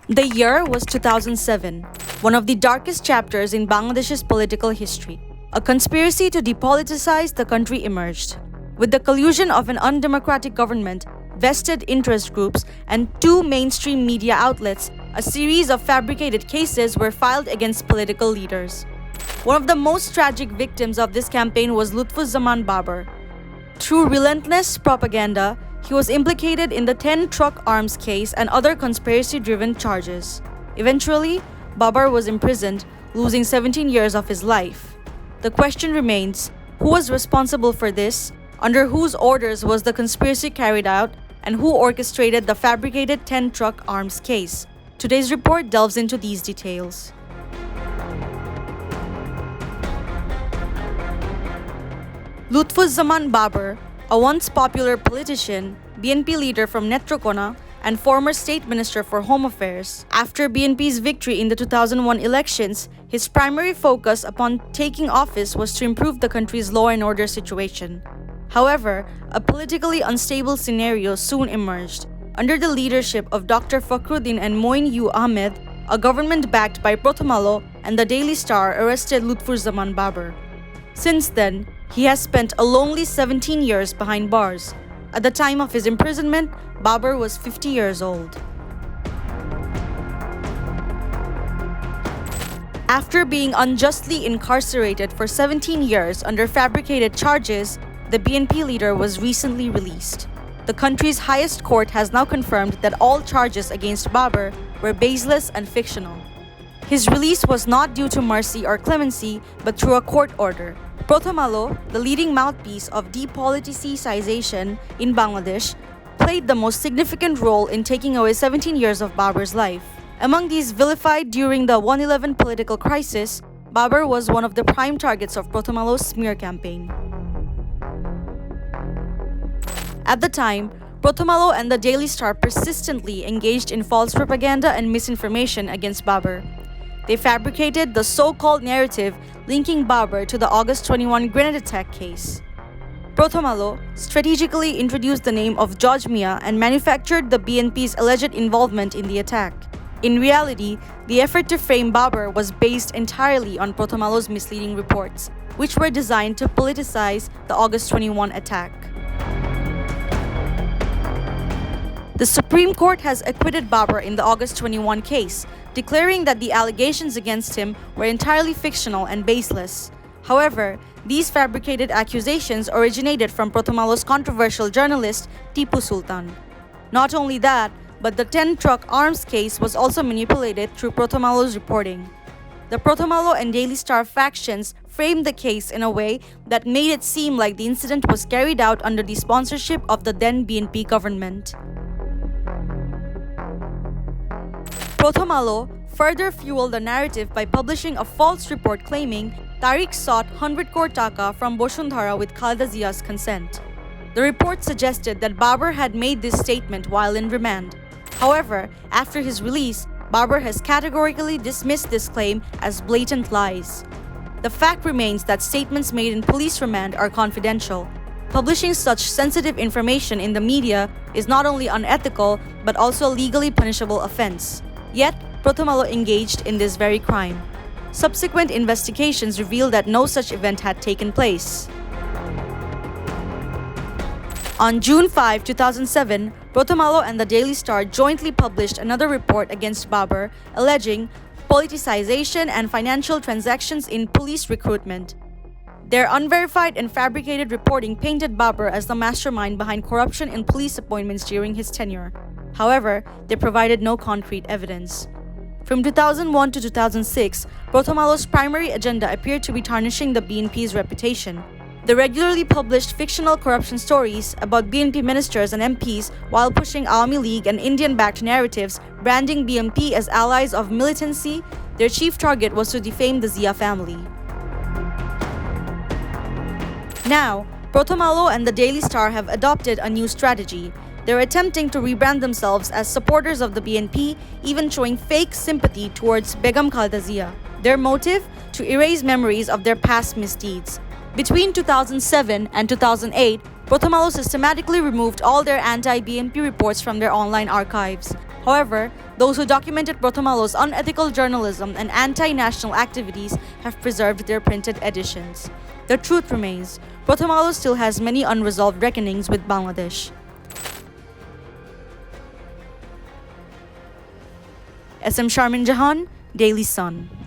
The year was 2007, one of the darkest chapters in Bangladesh's political history. A conspiracy to depoliticize the country emerged. With the collusion of an undemocratic government, vested interest groups, and two mainstream media outlets, a series of fabricated cases were filed against political leaders. One of the most tragic victims of this campaign was Lutfozzaman Babar. Through relentless propaganda, he was implicated in the 10-truck arms case and other conspiracy-driven charges. Eventually, Babar was imprisoned, losing 17 years of his life. The question remains, who was responsible for this, under whose orders was the conspiracy carried out, and who orchestrated the fabricated 10-truck arms case? Today's report delves into these details. Lutfuzzaman Babar, a once popular politician, BNP leader from Netrokona, and former state minister for home affairs. After BNP's victory in the 2001 elections, his primary focus upon taking office was to improve the country's law and order situation. However, a politically unstable scenario soon emerged. Under the leadership of Dr. Fakhruddin and Moin U. Ahmed, a government backed by Prothom Alo and the Daily Star arrested Lutfuzzaman Babar. Since then, he has spent a lonely 17 years behind bars. At the time of his imprisonment, Babar was 50 years old. After being unjustly incarcerated for 17 years under fabricated charges, the BNP leader was recently released. The country's highest court has now confirmed that all charges against Babar were baseless and fictional. His release was not due to mercy or clemency, but through a court order. Prothom Alo, the leading mouthpiece of depoliticization in Bangladesh, played the most significant role in taking away 17 years of Babar's life. Among these vilified during the 1/11 political crisis, Babar was one of the prime targets of Prothom Alo's smear campaign. At the time, Prothom Alo and the Daily Star persistently engaged in false propaganda and misinformation against Babar. They fabricated the so-called narrative linking Babar to the August 21 grenade attack case. Prothom Alo strategically introduced the name of Judge Mia and manufactured the BNP's alleged involvement in the attack. In reality, the effort to frame Babar was based entirely on Prothom Alo's misleading reports, which were designed to politicize the August 21 attack. The Supreme Court has acquitted Babar in the August 21 case, declaring that the allegations against him were entirely fictional and baseless. However, these fabricated accusations originated from Prothom Alo's controversial journalist, Tipu Sultan. Not only that, but the 10-truck arms case was also manipulated through Prothom Alo's reporting. The Prothom Alo and Daily Star factions framed the case in a way that made it seem like the incident was carried out under the sponsorship of the then BNP government. Prothom Alo further fueled the narrative by publishing a false report claiming Tariq sought 100 crore taka from Bashundhara with Khaleda Zia's consent. The report suggested that Babar had made this statement while in remand. However, after his release, Babar has categorically dismissed this claim as blatant lies. The fact remains that statements made in police remand are confidential. Publishing such sensitive information in the media is not only unethical but also a legally punishable offense. Yet, Prothom Alo engaged in this very crime. Subsequent investigations revealed that no such event had taken place. On June 5, 2007, Prothom Alo and the Daily Star jointly published another report against Babar, alleging politicization and financial transactions in police recruitment. Their unverified and fabricated reporting painted Babar as the mastermind behind corruption in police appointments during his tenure. However, they provided no concrete evidence. From 2001 to 2006, Prothom Alo's primary agenda appeared to be tarnishing the BNP's reputation. They regularly published fictional corruption stories about BNP ministers and MPs while pushing Awami League and Indian-backed narratives, branding BNP as allies of militancy. Their chief target was to defame the Zia family. Now, Prothom Alo and the Daily Star have adopted a new strategy. They're attempting to rebrand themselves as supporters of the BNP, even showing fake sympathy towards Begum Khaleda Zia. Their motive? To erase memories of their past misdeeds. Between 2007 and 2008, Prothom Alo systematically removed all their anti-BNP reports from their online archives. However, those who documented Prothom Alo's unethical journalism and anti-national activities have preserved their printed editions. The truth remains, Prothom Alo still has many unresolved reckonings with Bangladesh. SM Sharmin Jahan, Daily Sun.